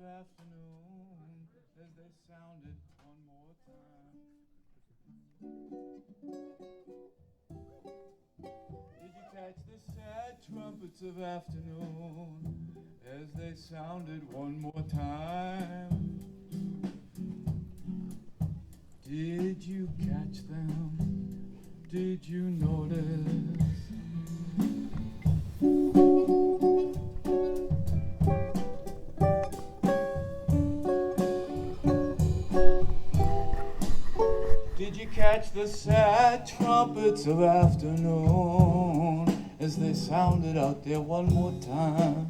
afternoon as they sounded one more time. Did you catch the sad trumpets of afternoon as they sounded one more time? Did you catch them? Did you notice? Did you catch the sad trumpets of afternoon as they sounded out there one more time?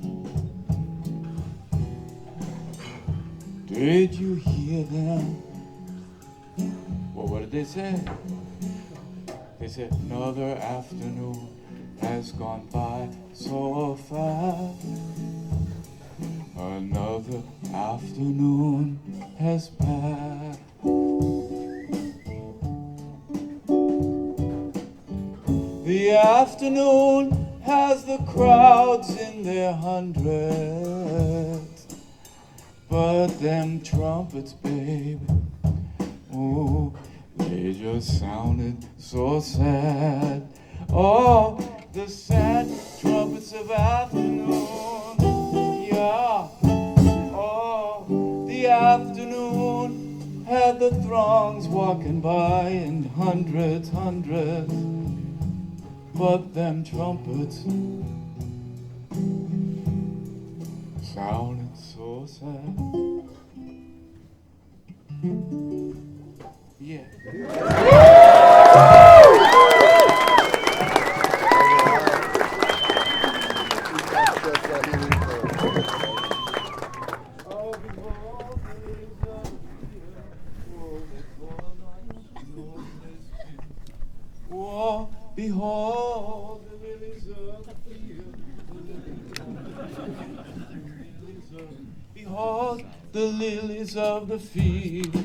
Did you hear them? Well, what did they say? They said, another afternoon has gone by so fast. Another afternoon has passed. The afternoon has the crowds in their hundreds, but them trumpets, babe, oh, they just sounded so sad. Oh, the sad trumpets of afternoon, yeah. Oh, the afternoon had the throngs walking by in hundreds, but them trumpets sounded so sad. Yeah. Oh, behold the lilies of the field. Behold the lilies of the field.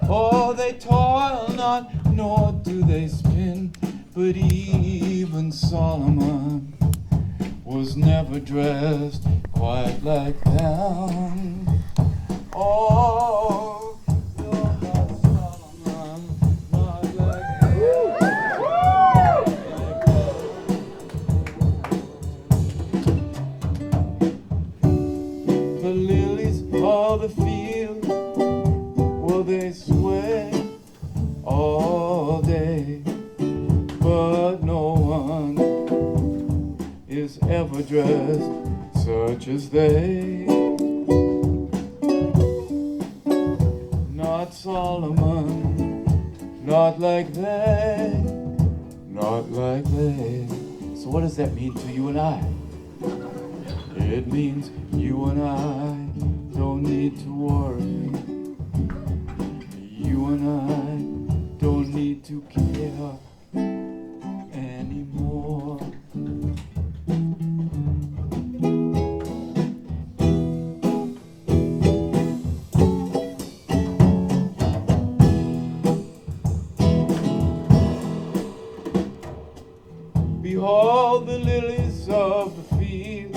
Oh, they toil not, nor do they spin, but even Solomon was never dressed quite like them. Oh, you're not Solomon, not like them. The lilies of the field, well, they sway all day, but no one is ever dressed such as they. Not Solomon, not like they, not like they. So what does that mean to you and I? It means you and I don't need to worry. You and I don't need to care anymore. Behold the lilies of the field.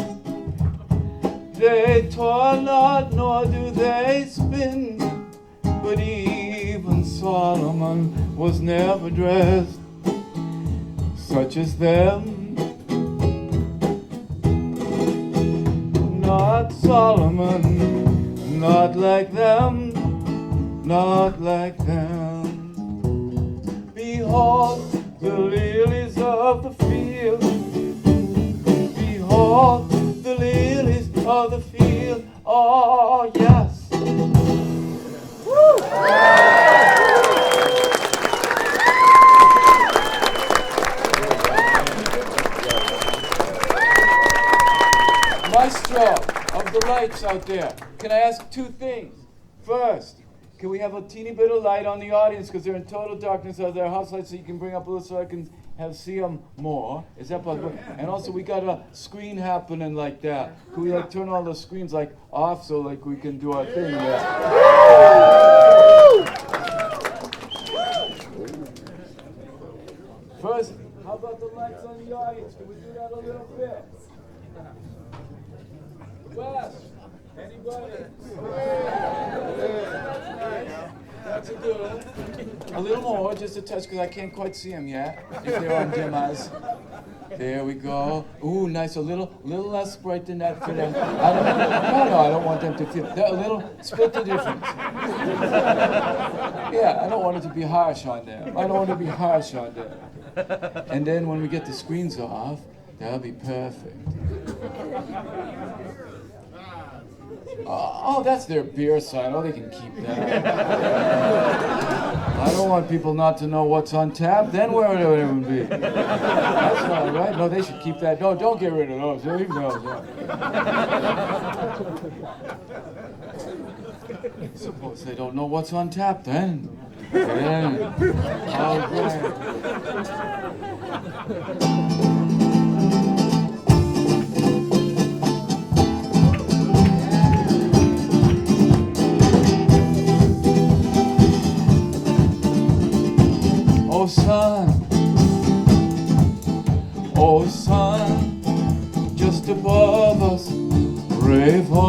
They toil not, nor do they spin, but even Solomon was never dressed such as them. Not Solomon, not like them, not like them. Behold the lilies of the field. Behold the lilies of the field. Oh, yes. Woo! Maestro of the lights out there, can I ask two things? First, can we have a teeny bit of light on the audience because they're in total darkness of their house lights, so you can bring up a little so I can see them more? Is that possible? And also, we got a screen happening like that. Can we like turn all the screens like off so like we can do our thing there? First, how about the lights on the audience? Can we do that a little bit? Wes, anybody? That's a good one. A little more, just a touch, because I can't quite see them yet. If they're on dim eyes. There we go. Ooh, nice. A little less bright than that for them. I don't want them to feel. A little, split the difference. Yeah, I don't want it to be harsh on them. And then when we get the screens off, that'll be perfect. Oh, that's their beer sign. Oh, they can keep that. I don't want people not to know what's on tap. Then where would it even be? That's all right. No, they should keep that. No, don't get rid of those. Leave those. Suppose they don't know what's on tap then. Yeah. All right. Oh sun, just above us, rave on.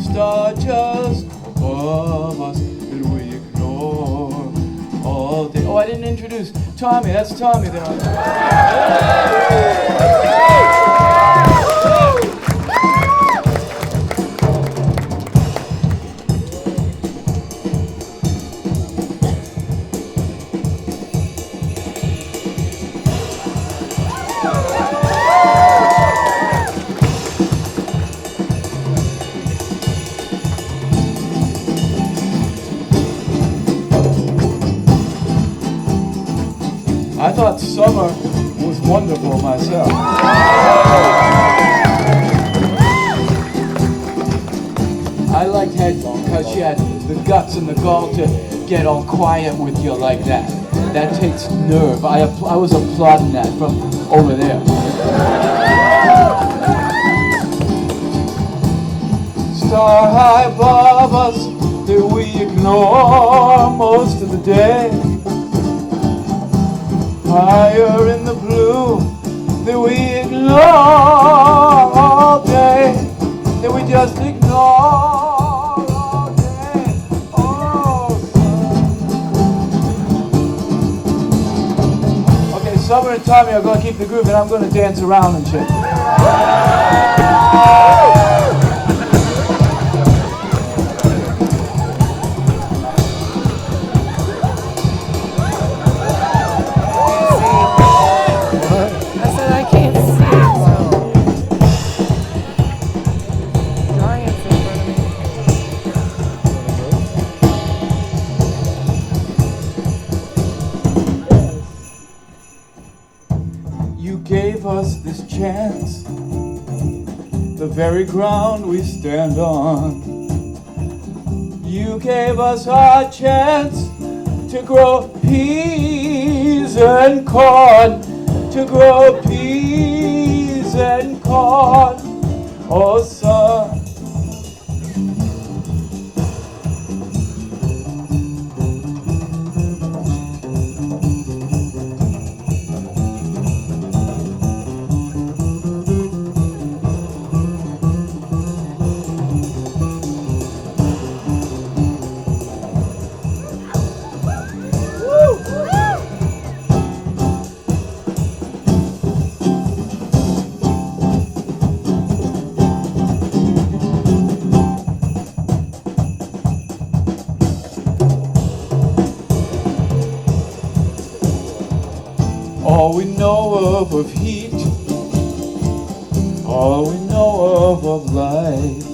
Star just above us that we ignore all day. Oh, I didn't introduce Tommy. That's Tommy there. I thought summer was wonderful myself. I liked headphones because she had the guts and the gall to get all quiet with you like that. That takes nerve. I was applauding that from over there. Star high above us that we ignore most of the day. Higher in the blue that we ignore all day, that we just ignore all day. Oh, sun. Okay, Summer and Tommy are going to keep the groove, and I'm going to dance around and shit. Gave us this chance, the very ground we stand on. You gave us our chance to grow peas and corn, to grow peas and corn. Oh, son. All we know of heat, all we know of light,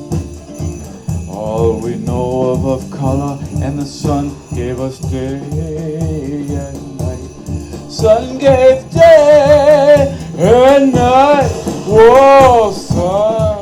all we know of color, and the sun gave us day and night. Sun gave day and night. Whoa, sun.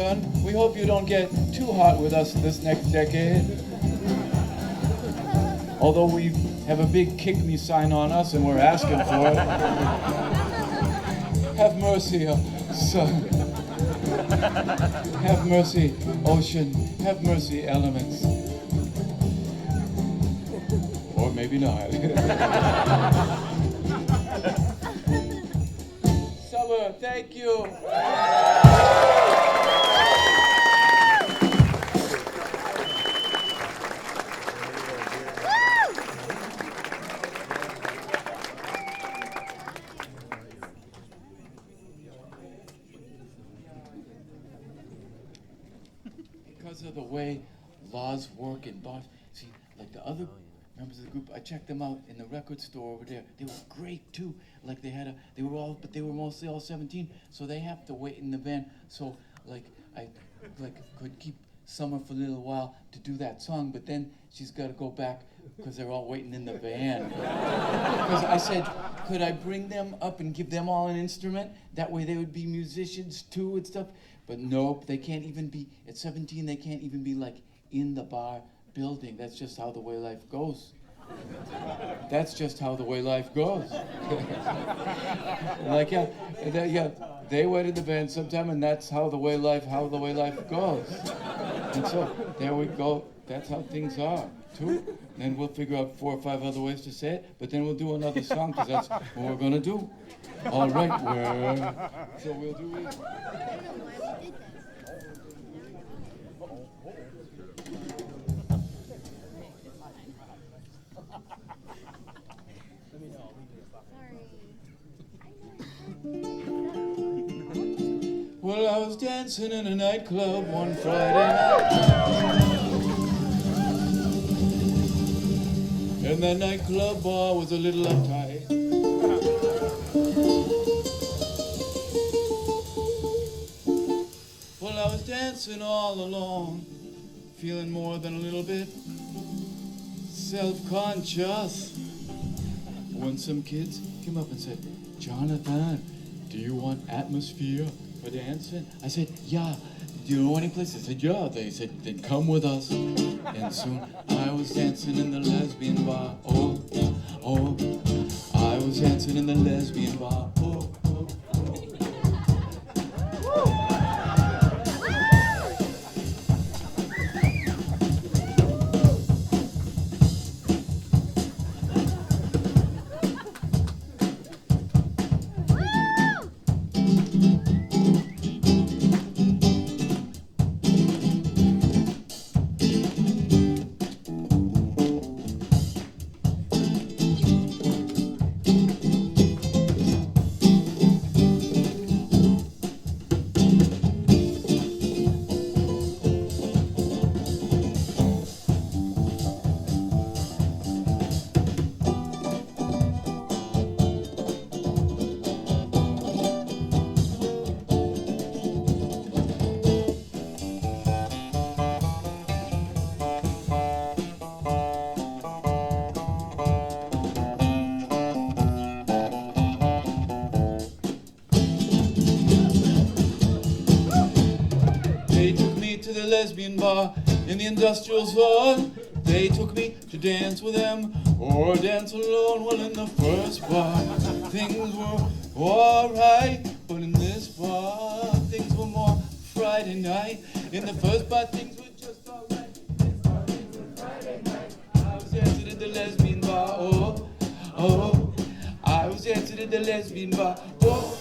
return. We hope you don't get too hot with us this next decade. Although we have a big kick me sign on us and we're asking for it. Have mercy, sun. Have mercy, ocean. Have mercy, elements. Or maybe not. Summer, thank you. Because of the way laws work in bars, see, like the other members of the group, I checked them out in the record store over there. They were great too. Like they were mostly all 17, so they have to wait in the van. So I could keep Summer for a little while to do that song, but then she's got to go back because they're all waiting in the van. Because I said, could I bring them up and give them all an instrument? That way they would be musicians too and stuff. But nope, they can't even be, at 17, they can't even be like in the bar building. That's just how the way life goes. That's just how the way life goes. They waited the band sometime, and that's how the way life goes. And so there we go. That's how things are too. Then we'll figure out 4 or 5 other ways to say it. But then we'll do another song because that's what we're gonna do. All right, so we'll do it. Well, I was dancing in a nightclub one Friday night, and that nightclub bar was a little uptight. Well, I was dancing all alone, feeling more than a little bit self-conscious, when some kids came up and said, "Jonathan, do you want atmosphere for dancing?" I said, "Yeah." "Do you know any place?" I said, "Yeah." They said, "Then come with us." And soon I was dancing in the Lesbian Bar. Oh, oh. I was dancing in the Lesbian Bar. Oh, oh, They took me to the Lesbian Bar in the industrial zone. They took me to dance with them or dance alone. Well, in the first bar, things were alright, but in this bar, things were more Friday night. In the first bar, things were just alright. This bar, things were Friday night. I was dancing in the Lesbian Bar. Oh, oh. I was dancing in the Lesbian Bar. Oh.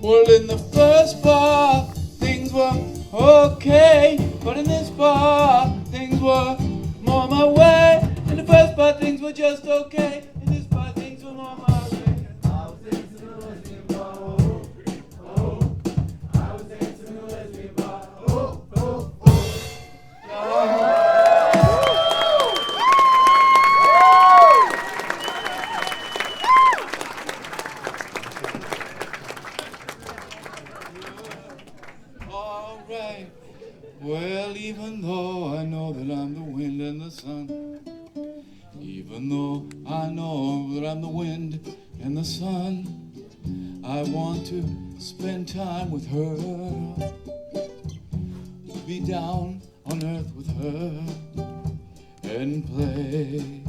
Well, in the first bar, things were okay, but in this bar, things were more my way. In the first bar, things were just okay. In this bar, things were more my way. I was dancing in a lesbian bar, oh, oh. I was dancing in a lesbian bar, oh, oh, oh. All right. Well, even though I know that I'm the wind and the sun, even though I know that I'm the wind and the sun, I want to spend time with her, be down on earth with her, and play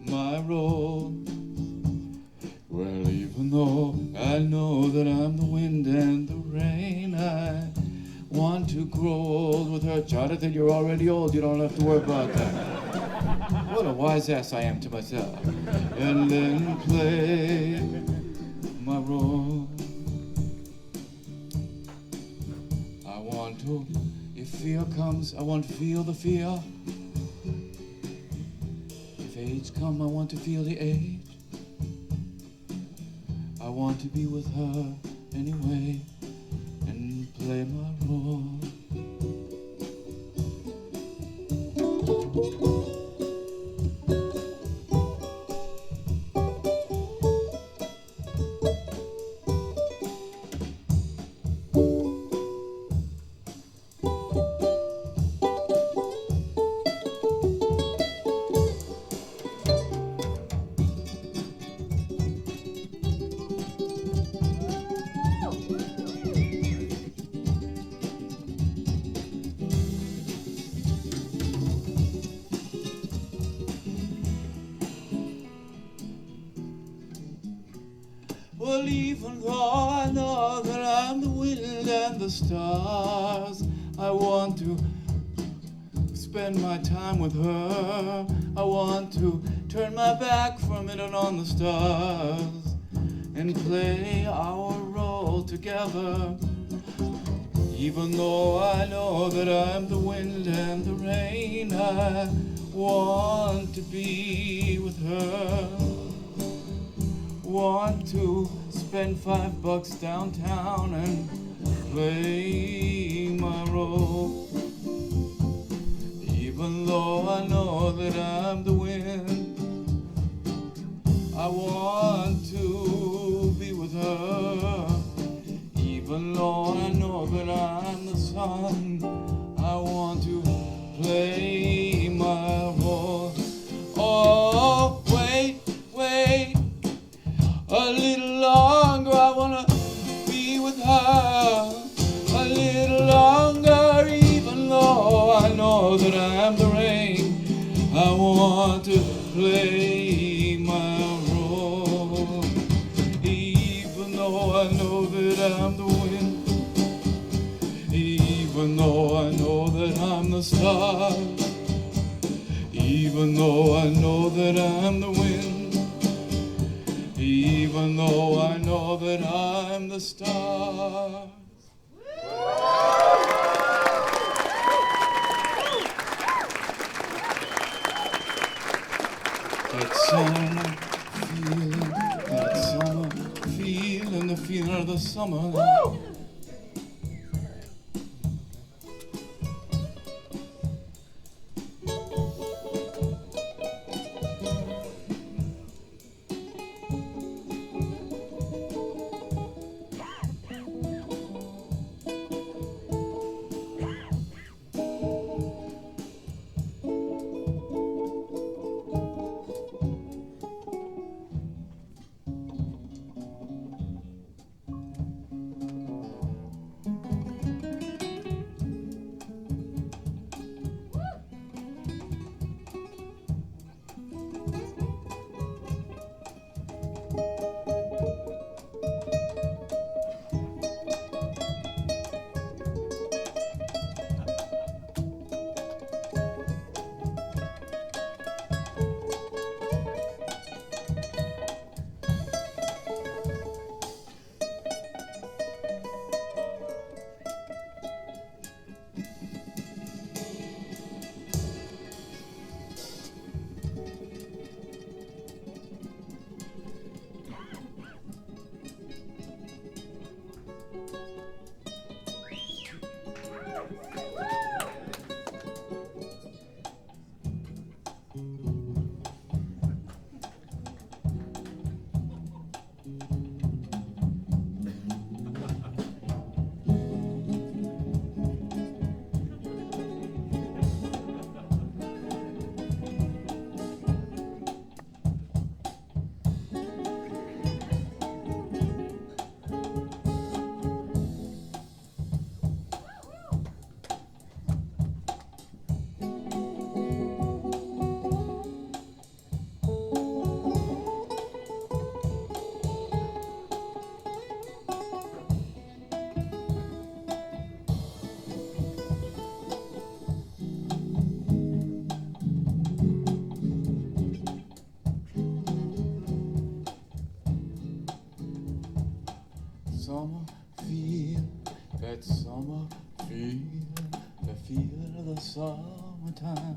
my role. Well, even though I know that I'm the wind and the rain, I want to grow old with her. Jonathan, you're already old. You don't have to worry about that. What a wise ass I am to myself. And then play my role. I want to, if fear comes, I want to feel the fear. If age comes, I want to feel the age. I want to be with her anyway and play my role. Well, even though I know that I'm the wind and the stars, I want to spend my time with her. I want to turn my back for a minute on the stars and play our role together. Even though I know that I'm the wind and the rain, I want to be with her. Want to spend $5 downtown and play my role. Even though I know that I'm the wind, I want to be with her. Even though I know that I'm the sun, I want to play my role. Oh, wait, a little longer, I wanna be with her. A little longer, even though I know that I'm the rain, I want to play my role. Even though I know that I'm the wind, even though I know that I'm the star, even though I know that I'm the wind, even though I know that I'm the star. That summer feeling, the feeling of the summer. Woo! The feeling of the summertime.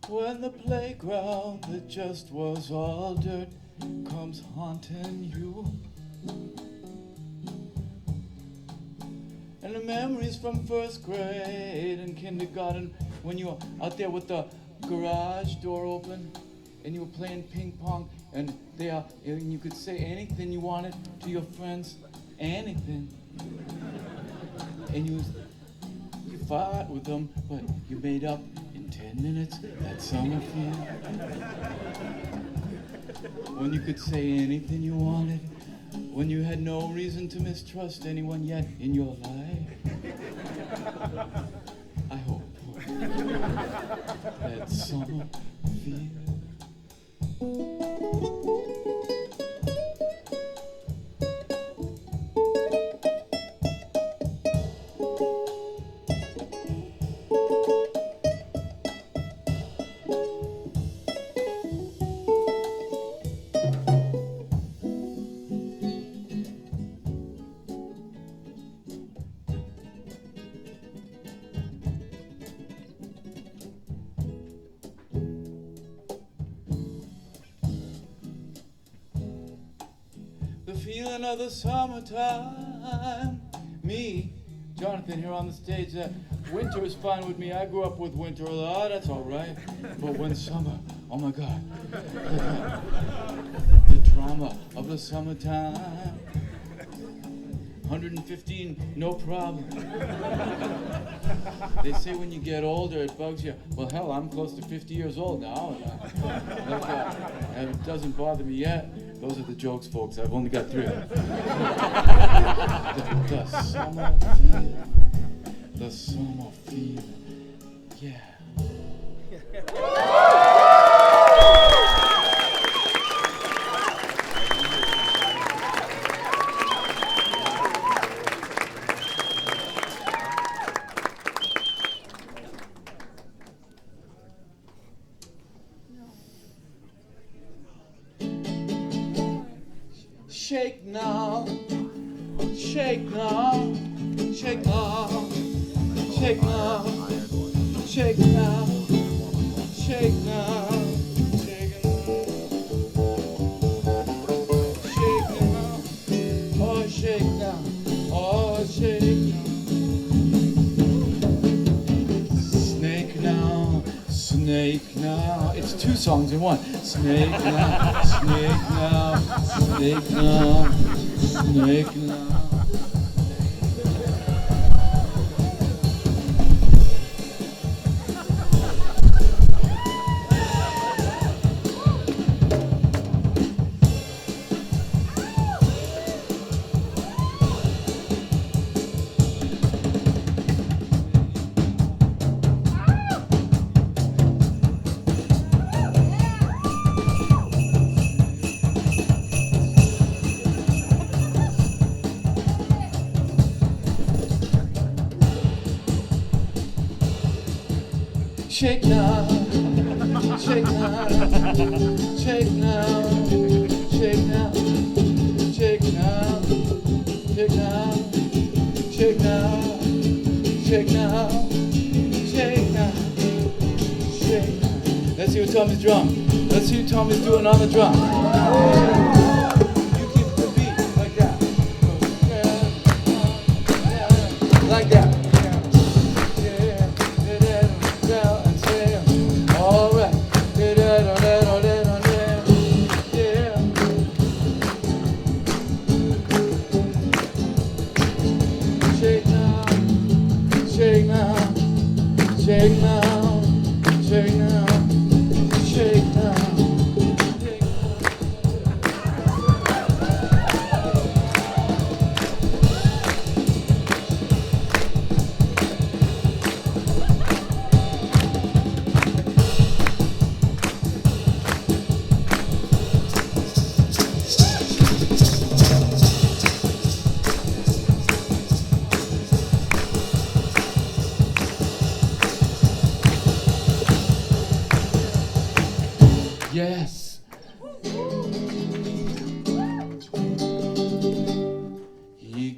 When the playground that just was all dirt comes haunting you, and the memories from first grade and kindergarten when you were out there with the garage door open and you were playing ping pong and you could say anything you wanted to your friends, anything, and you fought with them, but you made up in 10 minutes. That summer feeling when you could say anything you wanted, when you had no reason to mistrust anyone yet in your life. I hope that summer feeling. Feeling of the summertime. Me, Jonathan, here on the stage. Winter is fine with me. I grew up with winter a lot. That's all right. But when summer, oh my God, the drama of the summertime. 115, no problem. They say when you get older, it bugs you. Well, hell, I'm close to 50 years old now, and it doesn't bother me yet. Those are the jokes, folks. I've only got 3 of them. The summer feeling. The summer feeling. Yeah. Shake now, shake now, shake now, shake now, shake now, shake now, shake now, oh shake now, oh shake now. Snake now, snake now. It's 2 songs in one. Snake now, snake now, snake now, snake now. Shake now, shake now, shake now, shake now, shake now, shake now, shake now, shake now, shake now, shake now. Let's see what Tommy's drum. Let's see what Tommy's doing on the drum. You keep the beat like that. Like that. Shake now, shake now, shake now, shake now, shake now.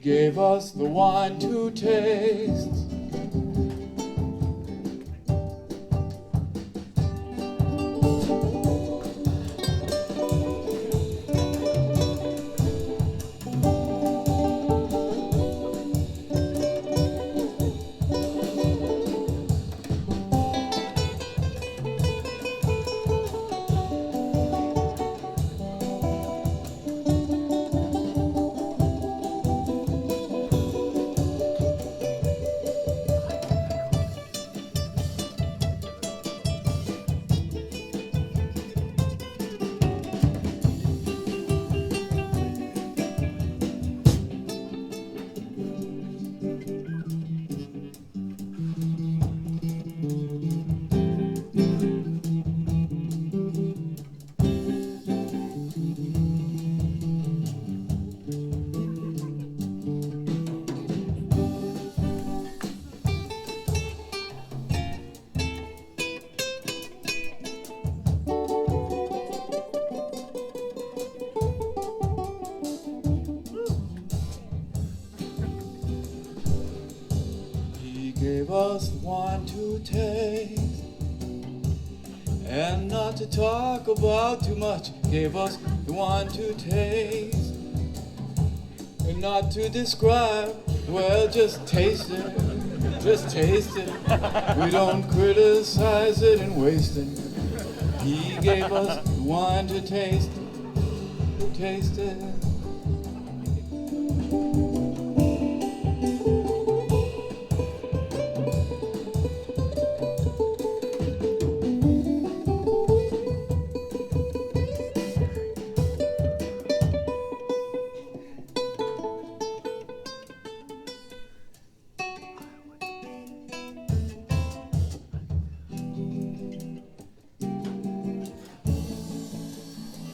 gave us the wine to taste. Gave us the wine to taste and not to talk about too much. Gave us the wine to taste and not to describe. Well, just taste it, just taste it. We don't criticize it and waste it. He gave us the wine to taste it.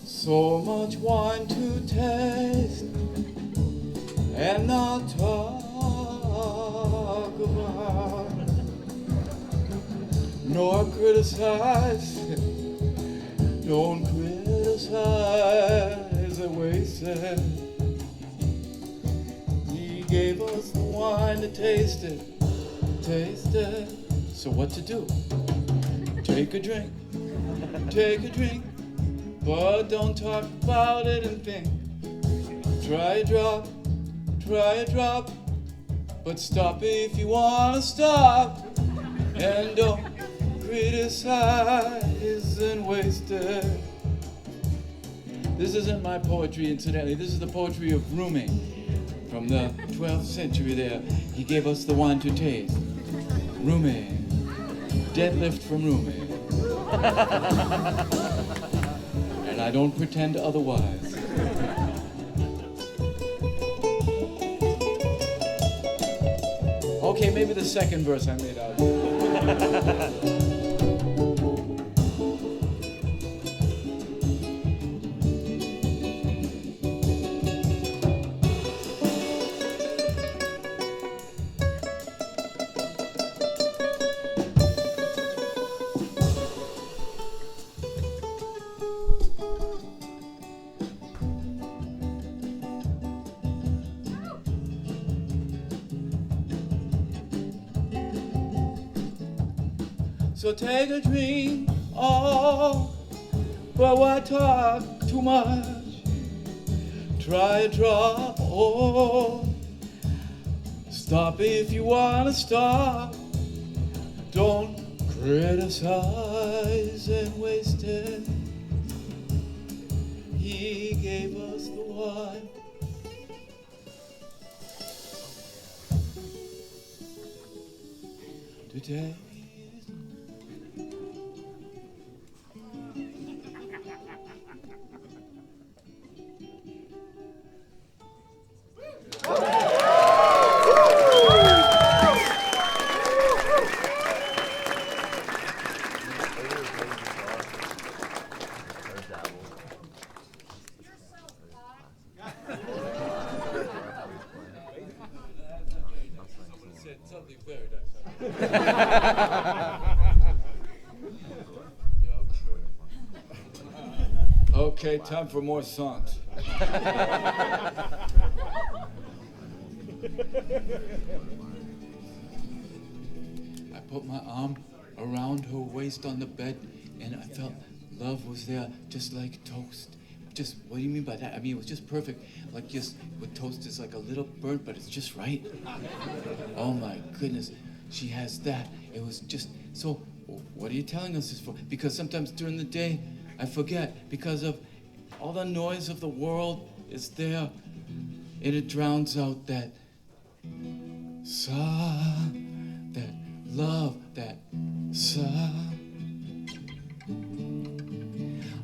So much wine to taste and not talk about, nor criticize. Don't criticize the wasted. He gave us the wine to taste it. So what to do? Take a drink, but don't talk about it and think. Try a drop, but stop if you wanna stop. And don't criticize and waste it. This isn't my poetry, incidentally. This is the poetry of Rumi from the 12th century there. He gave us the wine to taste. Rumi. Deadlift from Rumi. And I don't pretend otherwise. Okay, maybe the second verse I made out. So take a drink, oh, but why talk too much? Try a drop, oh, stop if you wanna stop. Don't criticize and waste it. He gave us the wine. Today. Okay, time for more songs. I put my arm around her waist on the bed, and I felt love was there, just like toast. Just, what do you mean by that? I mean, it was just perfect. Like, just, with toast, it's like a little burnt, but it's just right. Oh my goodness, she has that. It was just, so, what are you telling us this for? Because sometimes during the day, I forget, because of all the noise of the world is there, and it drowns out that that love, that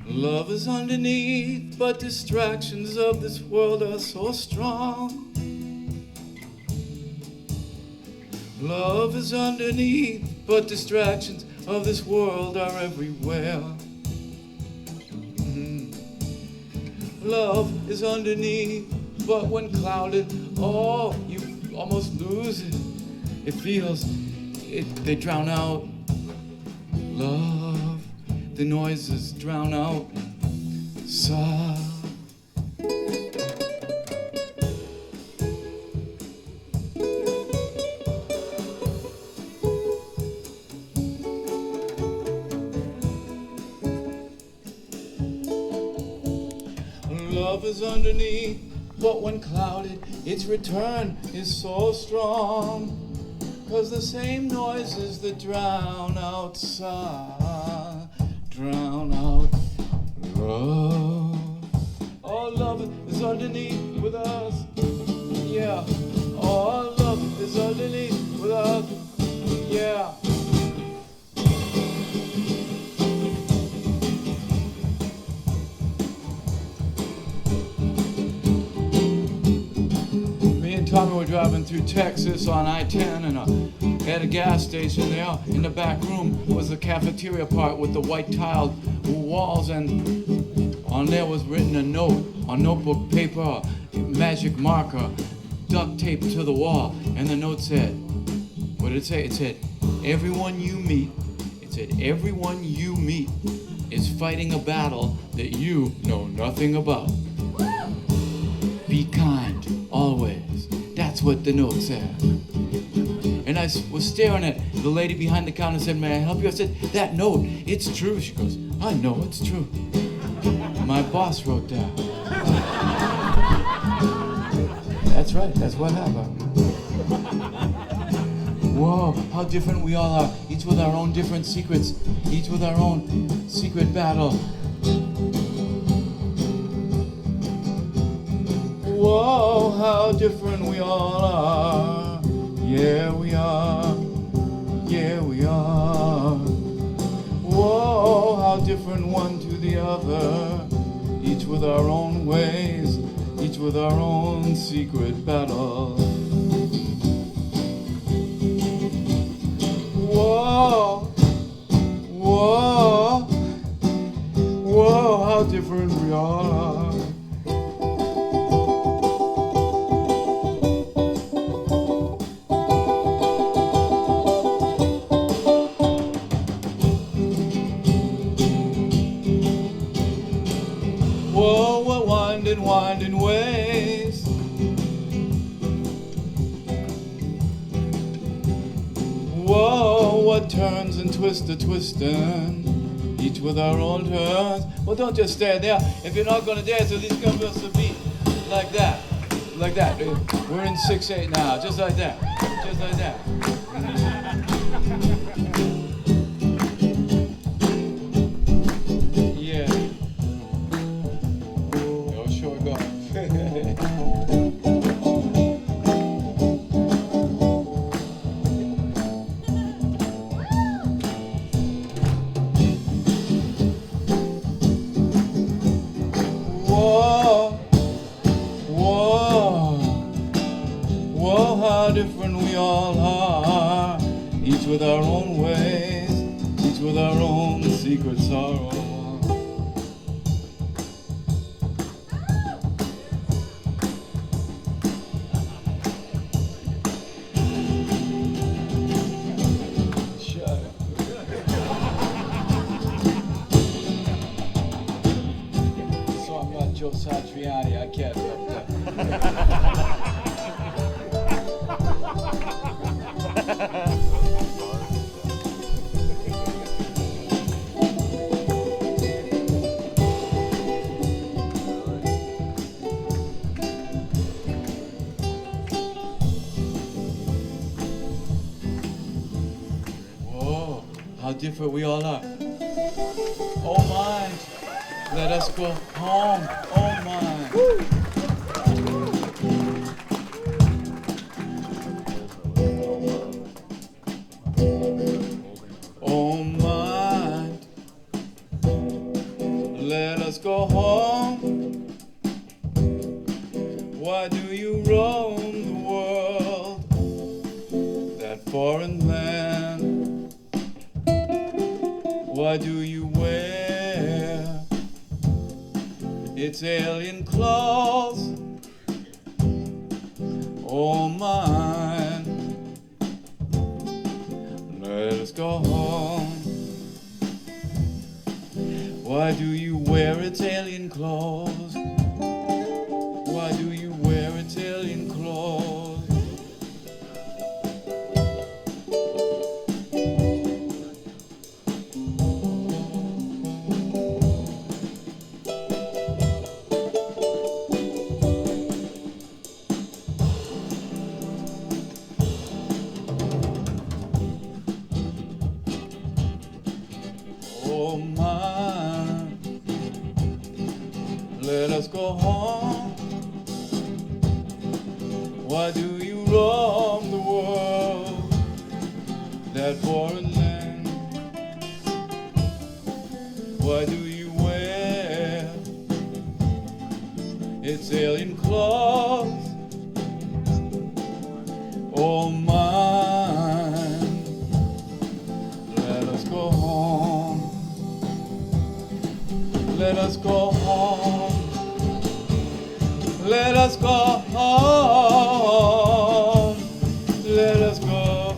Love is underneath, but distractions of this world are so strong. Love is underneath, but distractions of this world are everywhere. Love is underneath, but when clouded, oh, you almost lose it. It feels, they drown out. Love, the noises drown out. Love is underneath, but when clouded, its return is so strong. 'Cause the same noises that drown out drown out love. All love is underneath with us. Yeah. All love is underneath with us. Yeah. Tommy were driving through Texas on I-10 and at a gas station there. In the back room was the cafeteria part with the white tiled walls, and on there was written a note on notebook paper, magic marker, duct tape to the wall. And the note said, what did it say? It said, everyone you meet is fighting a battle that you know nothing about. Be kind, always. That's what the note said. And I was staring at the lady behind the counter and said, may I help you? I said, that note, it's true. She goes, I know it's true. My boss wrote that. That's right, that's what happened. Whoa, how different we all are. Each with our own different secrets. Each with our own secret battle. Whoa, how different we all are. Yeah, we are. Yeah, we are. Whoa, how different one to the other. Each with our own ways. Each with our own secret battle. Whoa. Whoa. Whoa, how different we all are. Winding ways. Whoa, what turns and twists a twisting, each with our own turns. Well, don't just stand there. If you're not gonna dance, at least give us a beat like that, like that. We're in 6/8 now, just like that, just like that. Different we all are, each with our own ways, each with our own secret sorrow. Shut up. So I'm not Joe Satriani, I can't help that. Whoa, how different we all are. Oh my, let us go home. Oh my. Oh my, let us go home. Why do you roam the world, that foreign land? Why do you wear its alien clothes? Oh mine, let us go home. Why do you wear its alien clothes? Why do you wear its alien clothes? Oh my, let us go home. Why do you roam the world, that foreign land? Why do you wear its alien clothes? Oh mine, let us go home. Let us go home. Let us go home. Let us go home.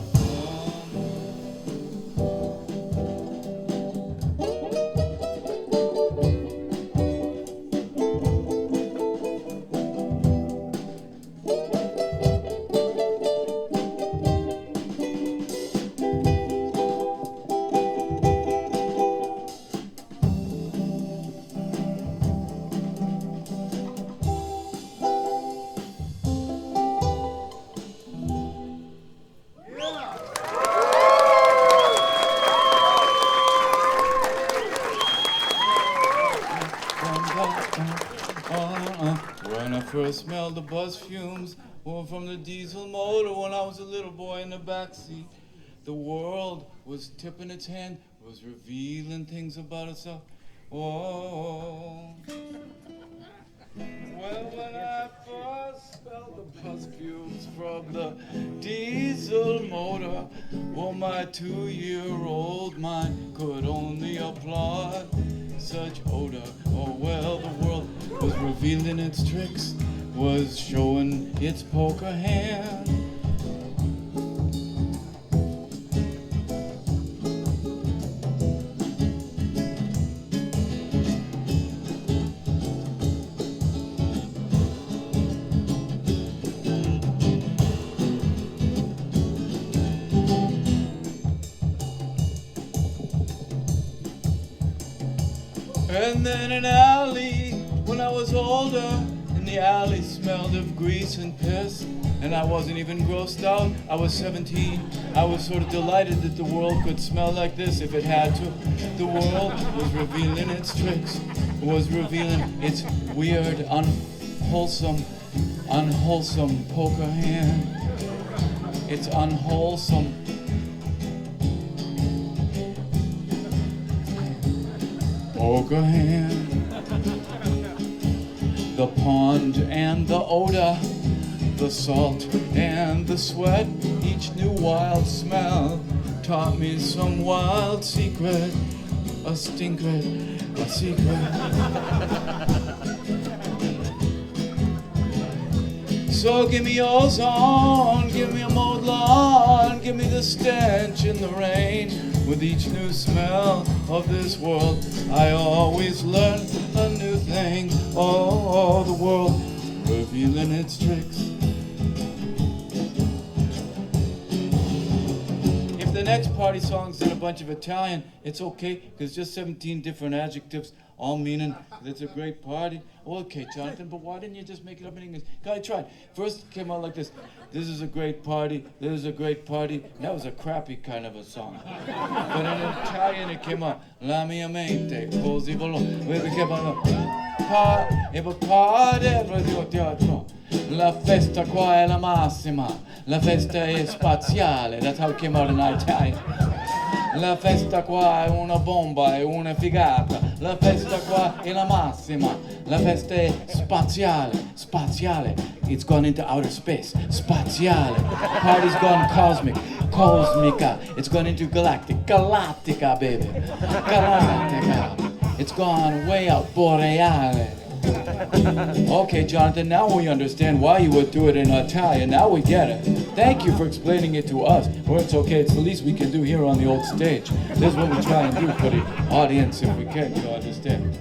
When I first smelled the bus fumes from the diesel motor when I was a little boy in the backseat, the world was tipping its hand, was revealing things about itself. Oh. Well, when I first smelled the bus fumes from the diesel motor, well, my 2-year-old mind could only applaud such odor. Oh, well, the world was revealing its tricks, was showing its poker hand. And then an alley, when I was older, and the alley smelled of grease and piss, and I wasn't even grossed out. I was 17. I was sort of delighted that the world could smell like this if it had to. The world was revealing its tricks, was revealing its weird, unwholesome poker hand. It's unwholesome. Poker hand. The pond and the odor, the salt and the sweat, each new wild smell taught me some wild secret, a secret. So give me ozone, give me a mowed lawn, give me the stench in the rain. With each new smell of this world, I always learn a new thing. Oh, the world revealing its tricks. the next party song's in a bunch of Italian. It's okay, because just 17 different adjectives, all meaning that it's a great party. Okay, Jonathan, but why didn't you just make it up in English? I tried. First it came out like this. This is a great party. This is a great party. That was a crappy kind of a song. But in Italian it came out. La mia mente così volevo. It came out. La festa qua è la massima. La festa è spaziale. That's how it came out in Italian. La festa qua è una bomba, è una figata. La festa qua è la massima. La festa è spaziale, spaziale. It's gone into outer space. Spaziale. Party's gone cosmic, cosmica. It's gone into galactic, Galactica, baby. Galactica. It's gone way out, boreale. Okay, Jonathan, now we understand why you would do it in Italian. Now we get it. Thank you for explaining it to us. Well, it's okay. It's the least we can do here on the old stage. This is what we try and do for the audience if we can, you understand.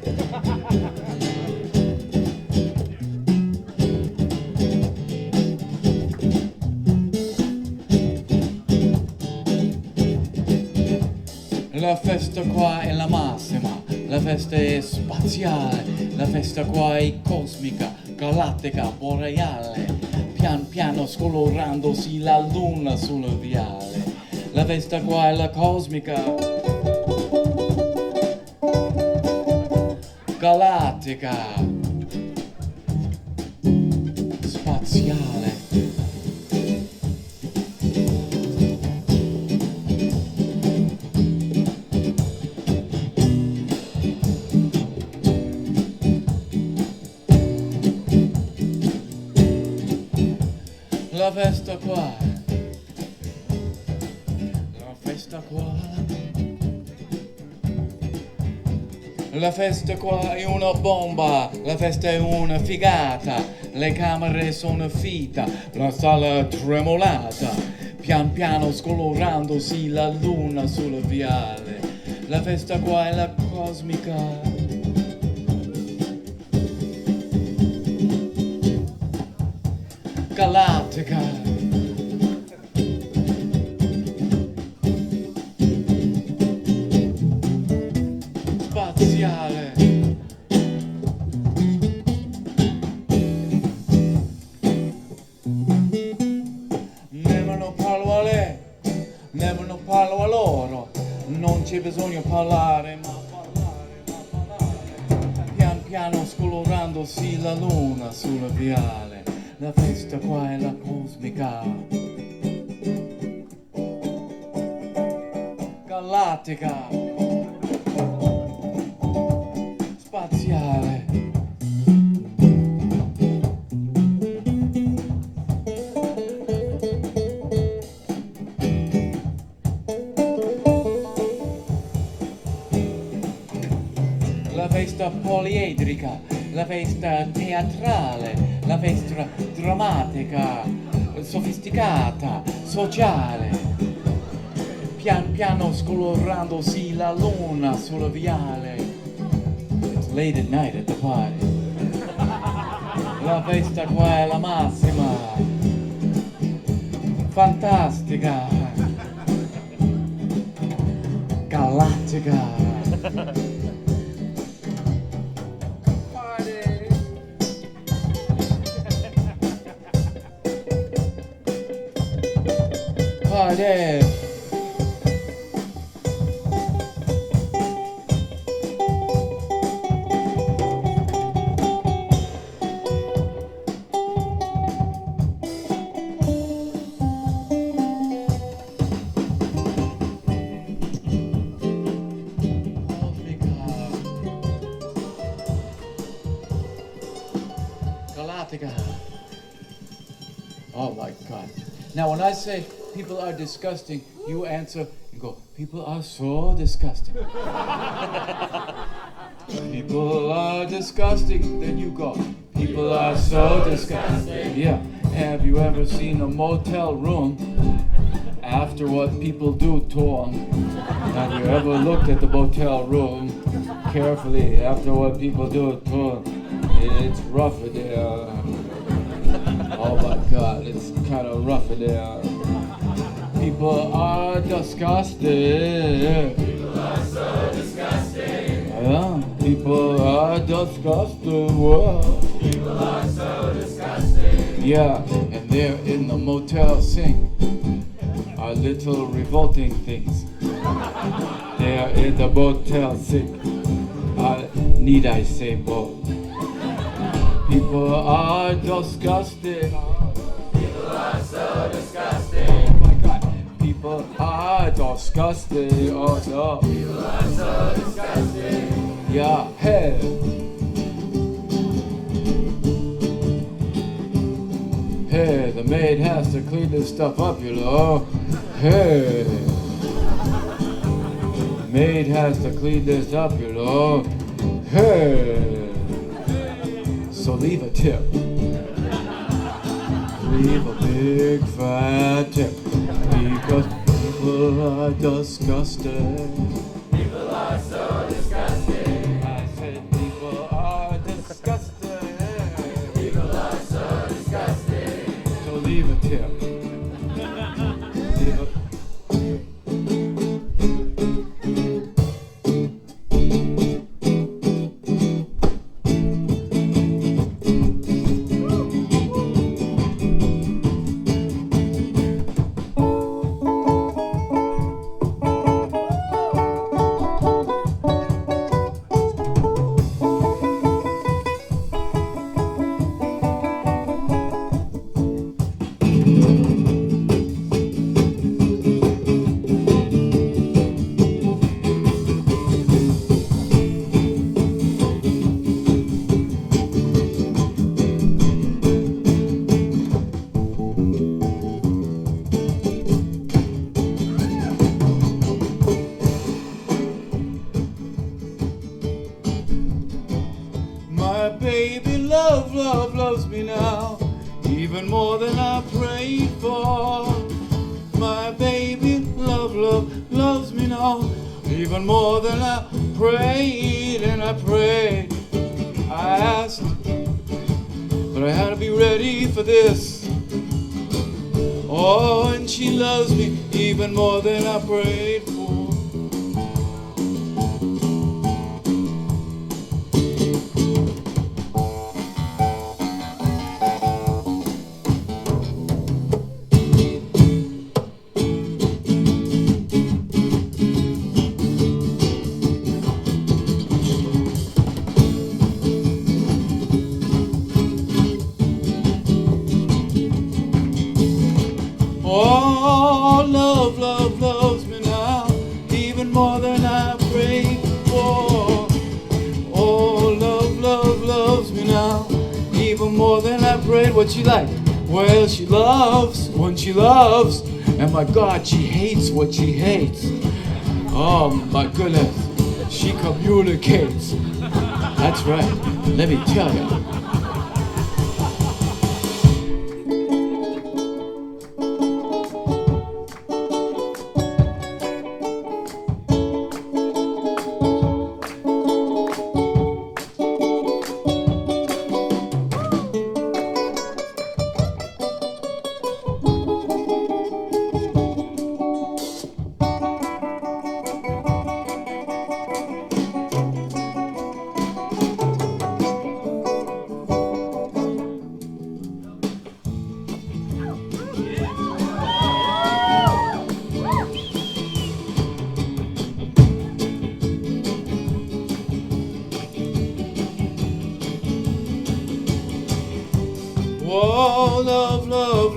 La festa qua è la massima. La festa è spaziale, la festa qua è cosmica, galattica, boreale, pian piano scolorandosi la luna sul viale. La festa qua è la cosmica, galattica, spaziale. La festa qua, la festa qua, la festa qua è una bomba, la festa è una figata, le camere sono fita, la sala è tremolata, pian piano scolorandosi la luna sul viale, la festa qua è la cosmica. Galactica. Spaziale. Nemmeno parlo a lei, nemmeno parlo a loro, non c'è bisogno parlare, ma parlare. Pian piano scolorandosi la luna sul viale. La festa qua è la cosmica, galattica, spaziale. La festa poliedrica, la festa teatrale, la festa drammatica, sofisticata, sociale, pian piano scolorandosi la luna sul viale. It's late at night at the party. La festa qua è la massima, fantastica, galattica. Party. Galactica. Oh my God. Now when I say people are disgusting, you answer and go, people are so disgusting. People are disgusting. Then you go, people are so disgusting. Yeah. Have you ever seen a motel room after what people do to them? Have you ever looked at the motel room carefully after what people do to them? It's rough in there. Oh my God, it's kind of rough in there. People are disgusting. People are so disgusting. Yeah, people are disgusting. Whoa. People are so disgusting. Yeah, and they're in the motel sink. Are little revolting things. They are in the motel sink. Need I say more? People are disgusting. People are so disgusting. Oh my God. People are disgusting. Oh no. People are so disgusting. Yeah, hey. Hey, the maid has to clean this stuff up, you know. Hey. Maid has to clean this up, you know. Hey. So leave a tip. Leave a big fat tip. Because people are disgusting. People are so disgusting. I said people are disgusting. People are so disgusting. So leave a tip. Leave a My baby loves me now, even more than I prayed for. My baby loves me now, even more than I prayed and I prayed. I asked, but I had to be ready for this. Oh, and she loves me even more than I prayed for. Oh, love loves me now, even more than I prayed for. Oh, love loves me now, even more than I prayed. What she like? Well, she loves when she loves, and my God, she hates what she hates. Oh my goodness, she communicates. That's right, let me tell you. Oh, love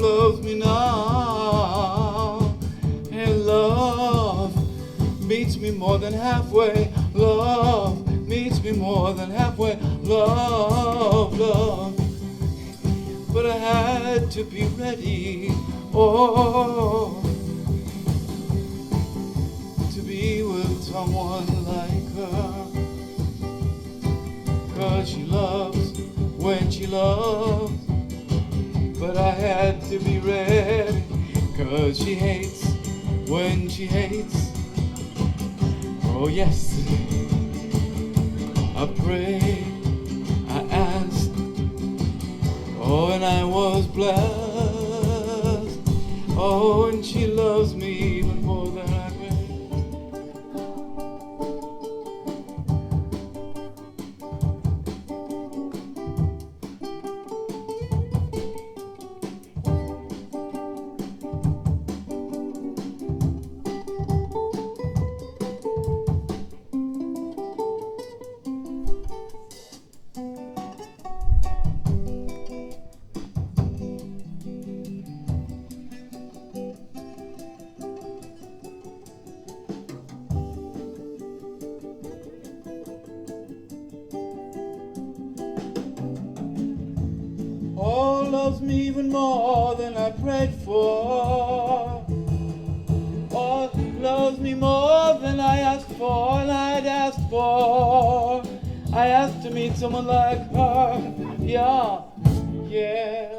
loves me now, and love meets me more than halfway. Love meets me more than halfway. Love. But I had to be ready, oh, to be with someone like her. 'Cause she loves when she loves. But I had to be ready, 'cause she hates when she hates. Oh yes, I prayed, I asked, oh, and I was blessed. Oh, and she loves me loves me even more than I prayed for. Oh, loves me more than I asked for, and I'd asked for. I asked to meet someone like her. Yeah, yeah.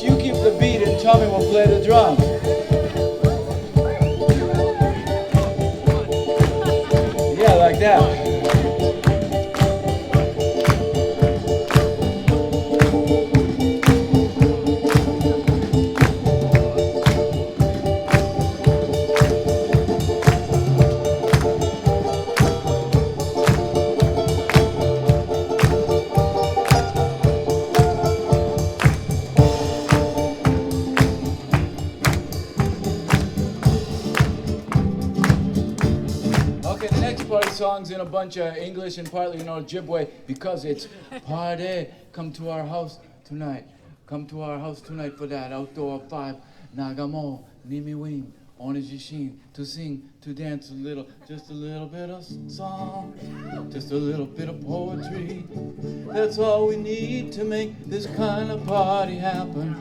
You keep the beat and Tommy will play the drums. Yeah, like that. Songs in a bunch of English and partly, Ojibwe, because it's party. Come to our house tonight. Come to our house tonight for that outdoor vibe. Nagamo, Nimi Wing, Onijishin, to sing, to dance just a little bit of song, just a little bit of poetry. That's all we need to make this kind of party happen.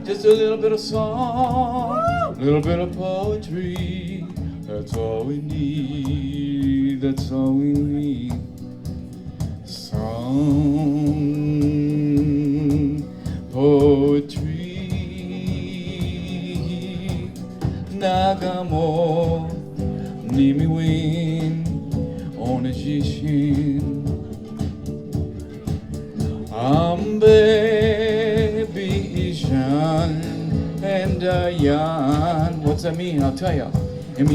Just a little bit of song, a little bit of poetry. That's all we need, that's all we need. Song, poetry. Nagamo, Nimiwin, Onijishin. Ambe, Bijan, and Dayan. What's that mean? I'll tell you. It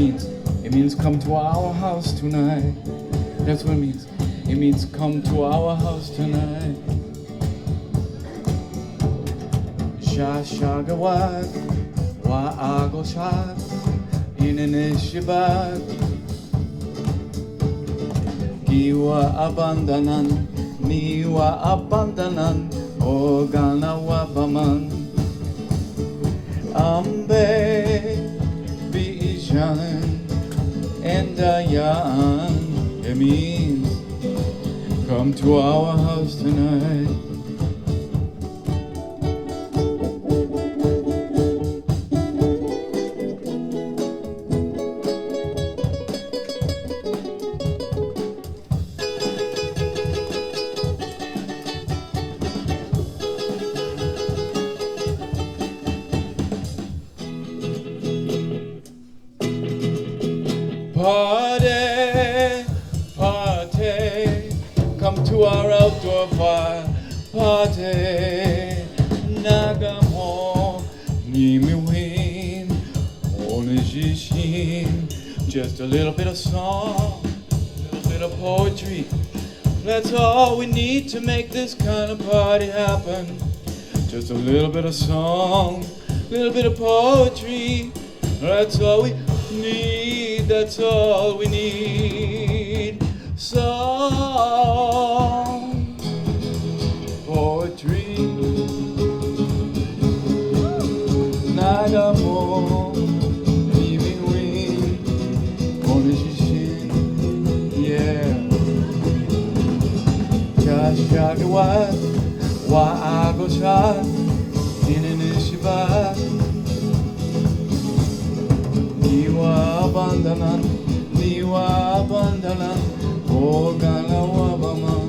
means come to our house tonight. That's what it means. It means come to our house tonight. Shashagawat, Waagoshat, Inanishibat, Giwa abandanan, Niwa abandanan, Ogana wabaman, Ambe. And Dayan, it means come to our house tonight. Party, party. to our outdoor fire party. Nagamo, Nimi Win, Onijishin. Just a little bit of song, a little bit of poetry. That's all we need to make this kind of party happen. Just a little bit of song, a little bit of poetry. That's all we need, that's all we need. Song, poetry. Nagamo, Mimi Win, Onijishin. Yeah. Shaggy Wise, why I go shy in an Ishiba. Niwa Bandanan, O Galawabama.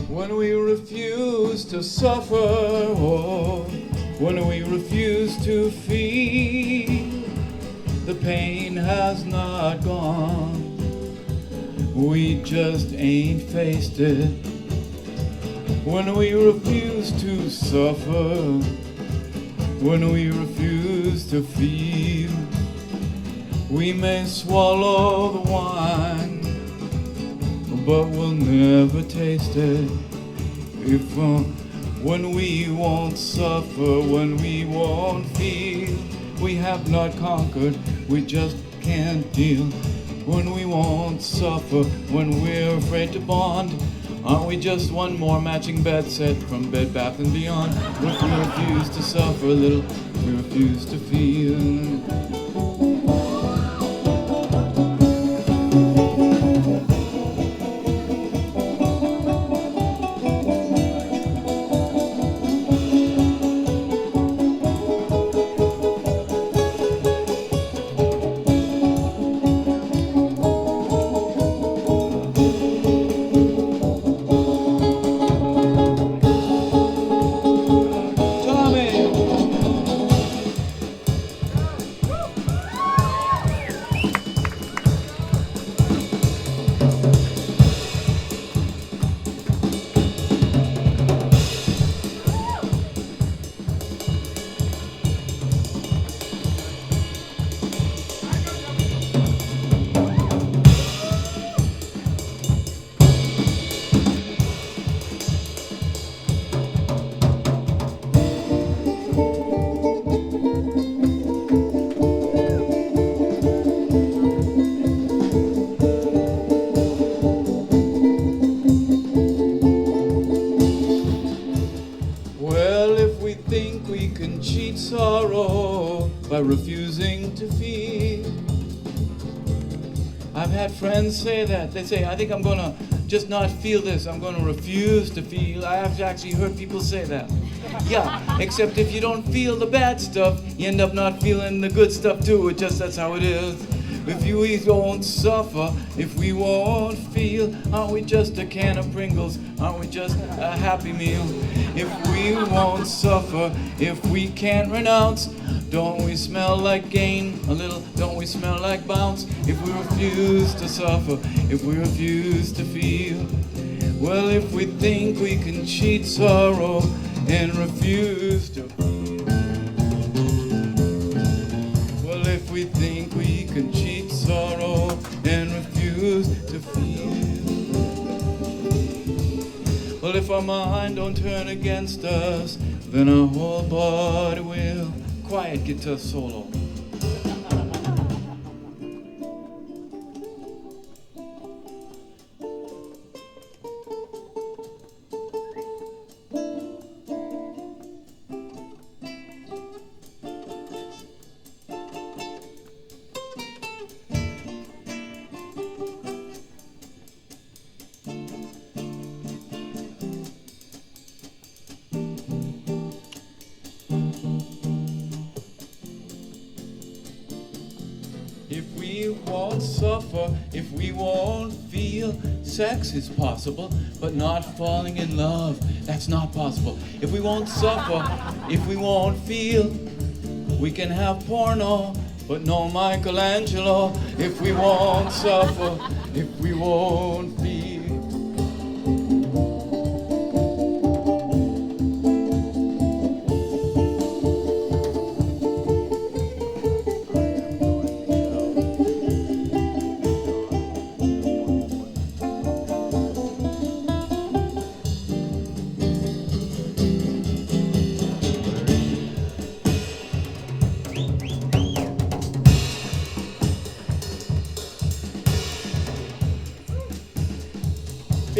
When we refuse to suffer, oh, when we refuse to feel, the pain has not gone. We just ain't faced it. When we refuse to suffer, when we refuse to feel, we may swallow the wine, but we'll never taste it. When we won't suffer, when we won't feel, we have not conquered, we just can't deal. When we won't suffer, when we're afraid to bond, aren't we just one more matching bed set from Bed Bath & Beyond? If we refuse to suffer a little, we refuse to feel. Sorrow by refusing to feel. I've had friends say that. They say, I think I'm gonna just not feel this. I'm gonna refuse to feel. I have actually heard people say that. Yeah, except if you don't feel the bad stuff, you end up not feeling the good stuff too. That's how it is. If we won't suffer, if we won't feel, aren't we just a can of Pringles? Aren't we just a Happy Meal? If we won't suffer, if we can't renounce, don't we smell like gain a little? Don't we smell like bounce? If we refuse to suffer, if we refuse to feel, well, if we think we can cheat sorrow and refuse to feel, well, if we think we can cheat sorrow and refuse to feel, well, if our mind don't turn against us, then our whole body will. Quiet guitar solo. if we won't suffer, if we won't feel. Sex is possible, but not falling in love, that's not possible. If we won't suffer, if we won't feel, we can have porno, but no Michelangelo. If we won't suffer, if we won't feel.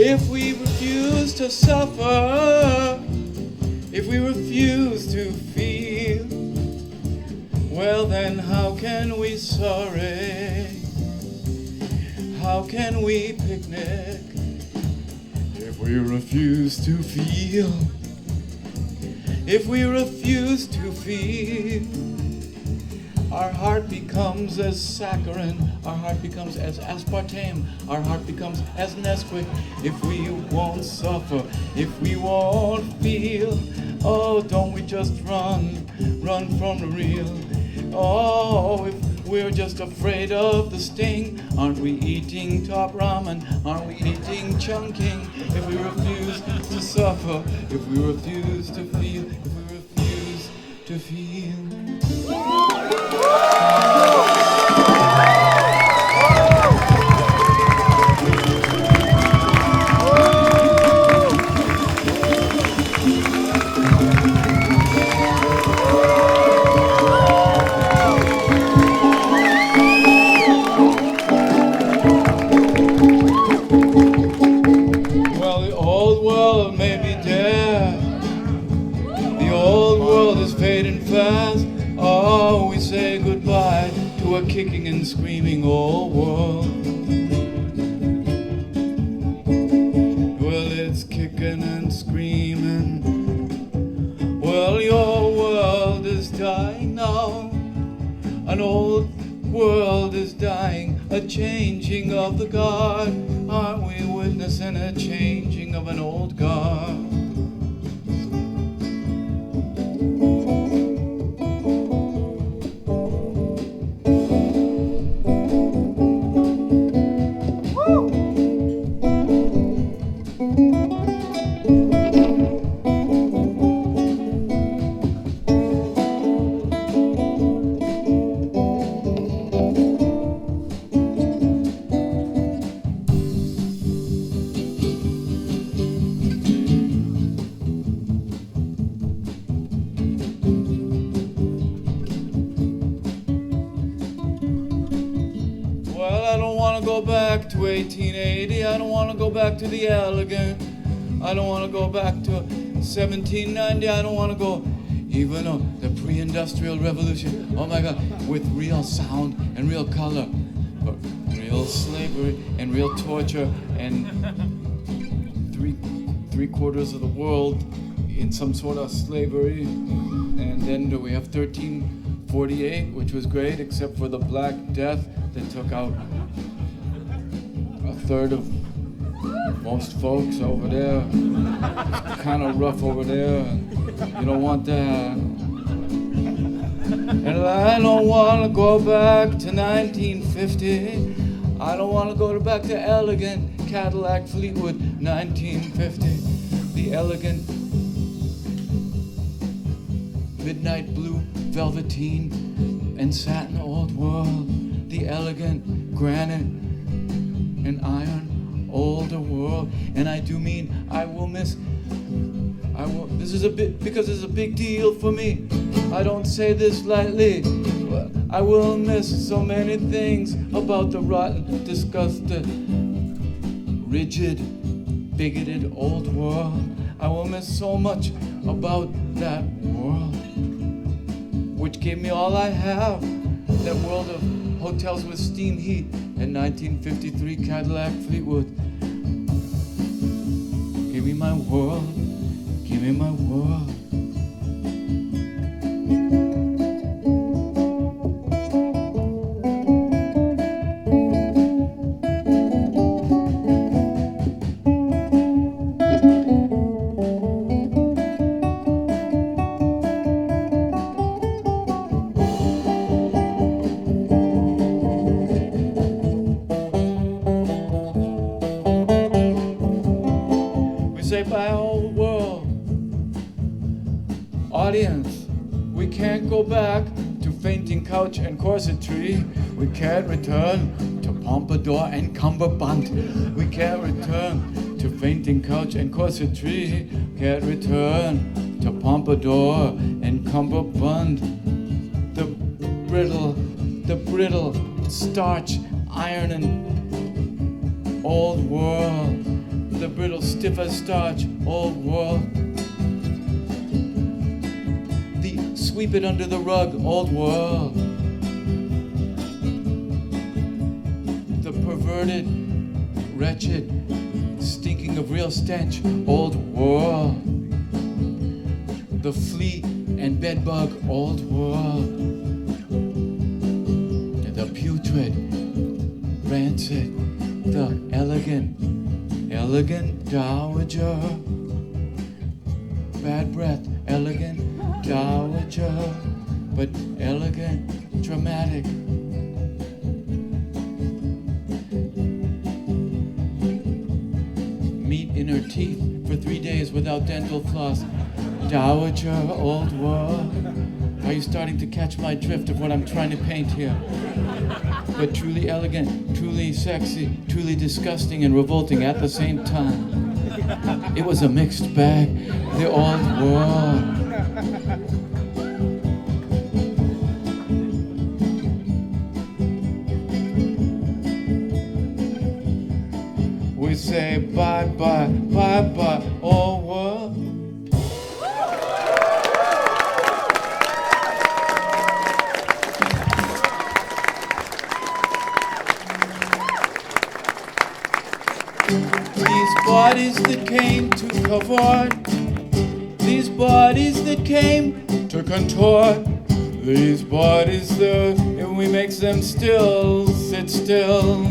If we refuse to suffer, if we refuse to feel, well then how can we sorry? How can we picnic? If we refuse to feel, if we refuse to feel, our heart becomes as saccharin, our heart becomes as aspartame, our heart becomes as Nesquik. If we won't suffer, if we won't feel, oh, don't we just run from the real? Oh, if we're just afraid of the sting, aren't we eating top ramen? Aren't we eating chunking? If we refuse to suffer, if we refuse to feel, if we refuse to feel. Well, the old world may be dead. The old world is fading fast. Oh, we say goodbye to a kicking and screaming old world. Well, it's kicking and screaming. Well, your world is dying now. An old world is dying, a changing of the guard. Aren't we witnessing a changing of an old guard? Back to 1880, I don't want to go back to the elegant, I don't want to go back to 1790, I don't want to go even the pre-industrial revolution, oh my God, with real sound and real color, but real slavery and real torture and three quarters of the world in some sort of slavery. And then we have 1348, which was great except for the Black Death that took out a third of most folks over there. It's kind of rough over there, and you don't want that. And I don't want to go back to 1950. I don't want to go back to elegant Cadillac Fleetwood 1950. The elegant midnight blue velveteen and satin old world. The elegant granite and iron older world. And I do mean this is a bit, because it's a big deal for me. I don't say this lightly. I will miss so many things about the rotten, disgusted, rigid, bigoted old world. I will miss so much about that world, which gave me all I have. That world of hotels with steam heat and 1953 Cadillac Fleetwood. Give me my world, give me my world. couch and corsetry. We can't return to pompadour and cummerbund. We can't return to fainting couch and corsetry. Can't return to pompadour and cummerbund. The brittle starch ironing old world. The brittle stiff as starch old world. The sweep it under the rug old world. The perverted, wretched, stinking of real stench old world. The flea and bedbug old world. The putrid, rancid, the elegant dowager. Bad breath, elegant dowager, but elegant, dramatic. Meat in her teeth for 3 days without dental floss. Dowager, old world. Are you starting to catch my drift of what I'm trying to paint here? But truly elegant, truly sexy, truly disgusting and revolting at the same time. It was a mixed bag, the old world. We say bye-bye, bye-bye, old world. These bodies that came to contort, these bodies that came to contort, these bodies that we make them still sit still.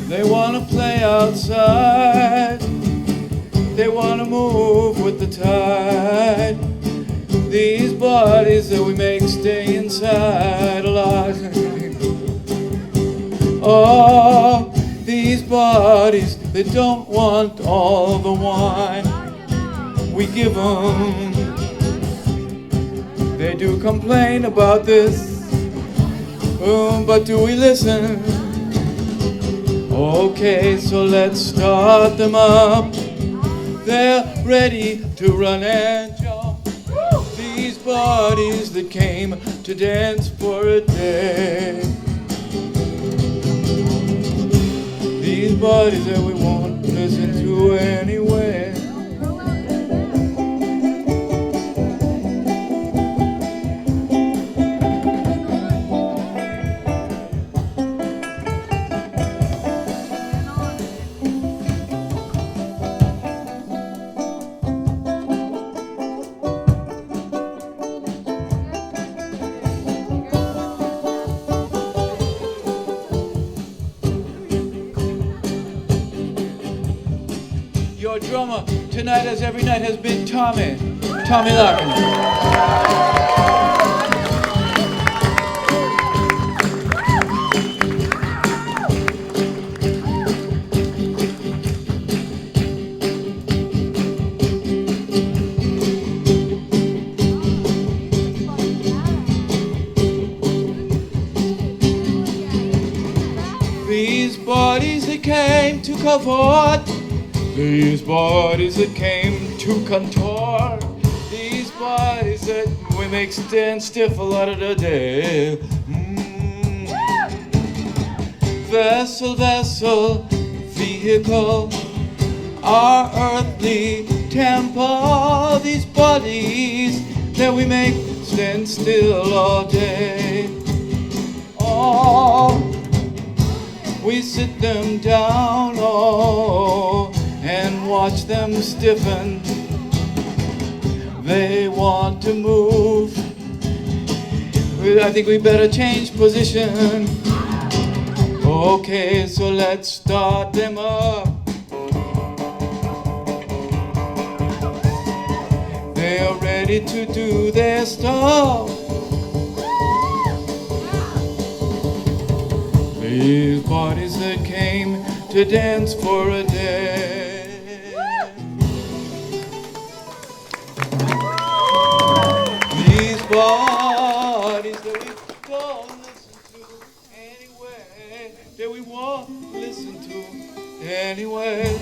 They wanna play outside, they wanna move with the tide. These bodies that we make stay inside a lot. Oh, these bodies, they don't want all the wine we give them. They do complain about this, but do we listen? Okay, so let's start them up. They're ready to run and jump. These bodies that came to dance for a day. These bodies that we won't listen to anyway. Your drummer tonight, as every night, has been Tommy Larkin. These bodies that came to contort, these bodies that came to contort, these bodies that we make stand stiff a lot of the day. Vessel, vehicle, our earthly temple, these bodies that we make stand still all day. Oh, we sit them down, oh, and watch them stiffen. They want to move. I think we better change position. Okay, so let's start them up. They are ready to do their stuff. These bodies that came to dance for a day. These bodies won't listen to anyway. That we won't listen to anyway.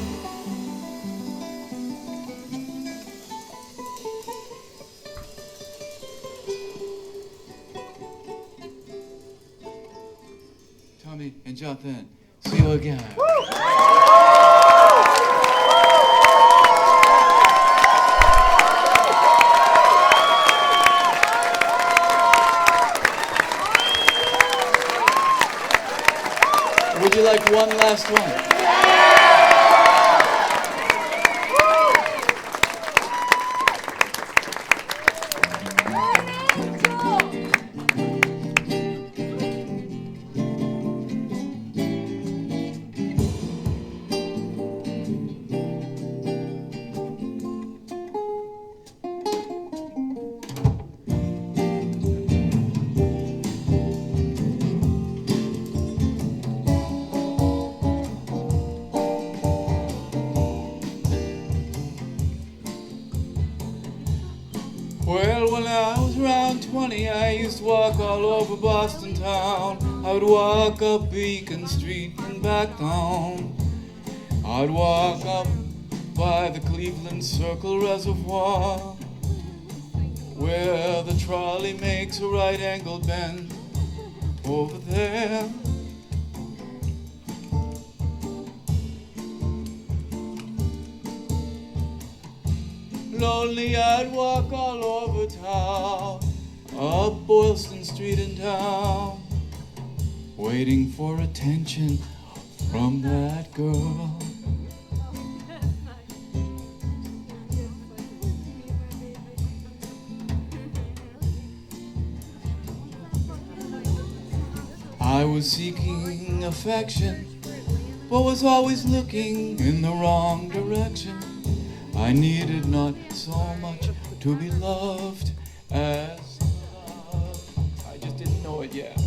Tommy and Jonathan, see you again. Would you like one last one? Well, when I was around 20, I used to walk all over Boston town. I would walk up Beacon Street and back down. I'd walk up by the Cleveland Circle Reservoir, where the trolley makes a right-angle bend over there. Lonely, I'd walk all over town, up Boylston Street and down, waiting for attention from that girl. I was seeking affection, but was always looking in the wrong direction. I needed not so much to be loved as loved. I just didn't know it yet.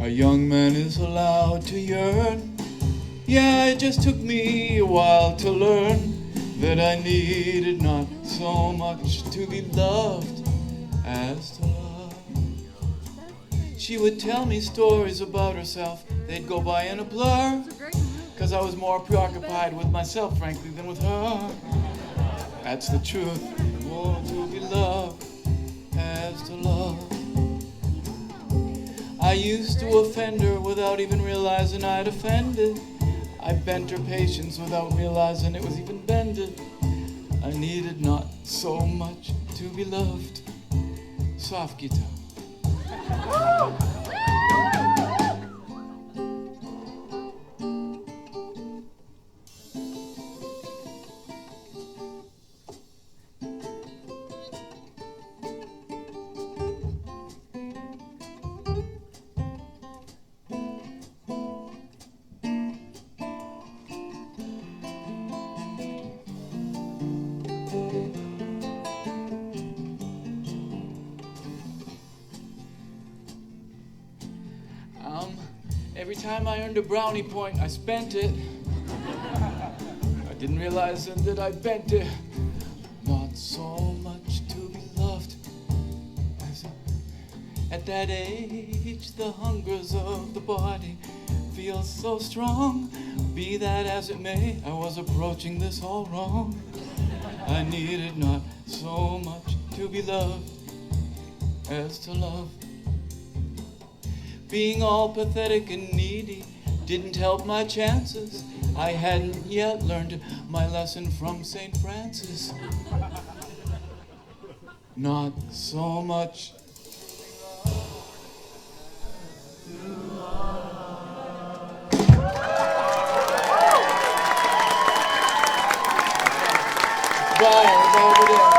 A young man is allowed to yearn. Yeah, it just took me a while to learn that I needed not so much to be loved as to love. She would tell me stories about herself. They'd go by in a blur, 'cause I was more preoccupied with myself, frankly, than with her. That's the truth. More to be loved as to love. I used to offend her without even realizing I'd offended. I bent her patience without realizing it was even bended. I needed not so much to be loved. Soft guitar. Every time I earned a brownie point, I spent it. I didn't realize then that I bent it. Not so much to be loved. At that age, the hungers of the body feel so strong. Be that as it may, I was approaching this all wrong. I needed not so much to be loved as to love. Being all pathetic and needy didn't help my chances. I hadn't yet learned my lesson from St. Francis. Not so much. Bye, over there.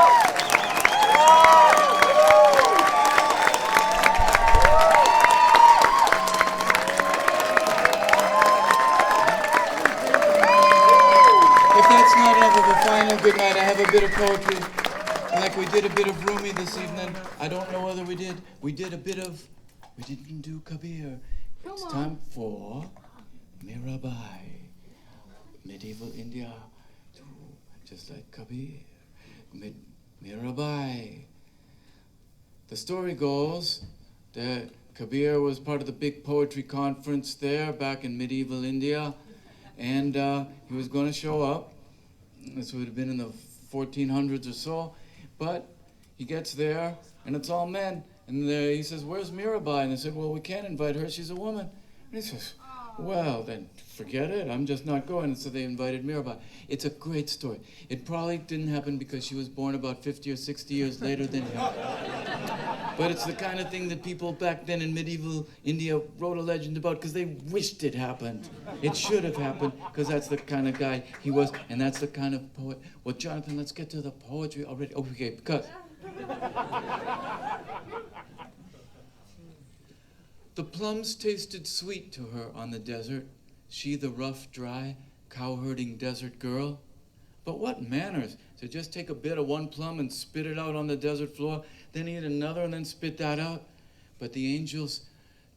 good night. I have a bit of poetry. Like we did a bit of Rumi this evening. I don't know whether we did. We didn't do Kabir. It's time for Mirabai. Medieval India. Just like Kabir. Mirabai. The story goes that Kabir was part of the big poetry conference there back in medieval India. And he was going to show up. This would have been in the 1400s or so. But he gets there, and it's all men. And he says, where's Mirabai? And they said, well, we can't invite her. She's a woman. And he says, well, then forget it. I'm just not going. And so they invited Mirabai. It's a great story. It probably didn't happen because she was born about 50 or 60 years later than him. But it's the kind of thing that people back then in medieval India wrote a legend about because they wished it happened. It should have happened because that's the kind of guy he was, and that's the kind of poet. Well, Jonathan, let's get to the poetry already. Okay, because the plums tasted sweet to her on the desert, she the rough, dry, cow-herding desert girl. But what manners to just take a bit of one plum and spit it out on the desert floor, then eat another and then spit that out. But the angels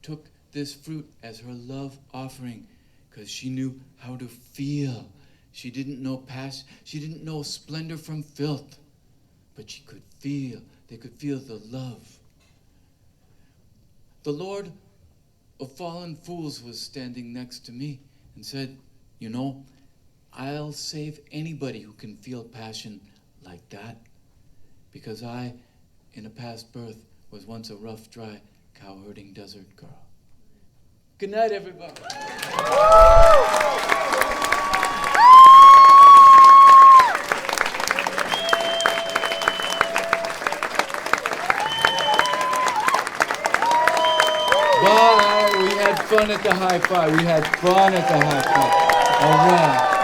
took this fruit as her love offering because she knew how to feel. She didn't know passion. She didn't know splendor from filth. But she could feel. They could feel the love. The Lord of fallen fools was standing next to me and said, you know, I'll save anybody who can feel passion like that because I, in a past birth, was once a rough, dry, cow-herding desert girl. Good night, everybody. Bye. We had fun at the high five. We had fun at the high five. All right.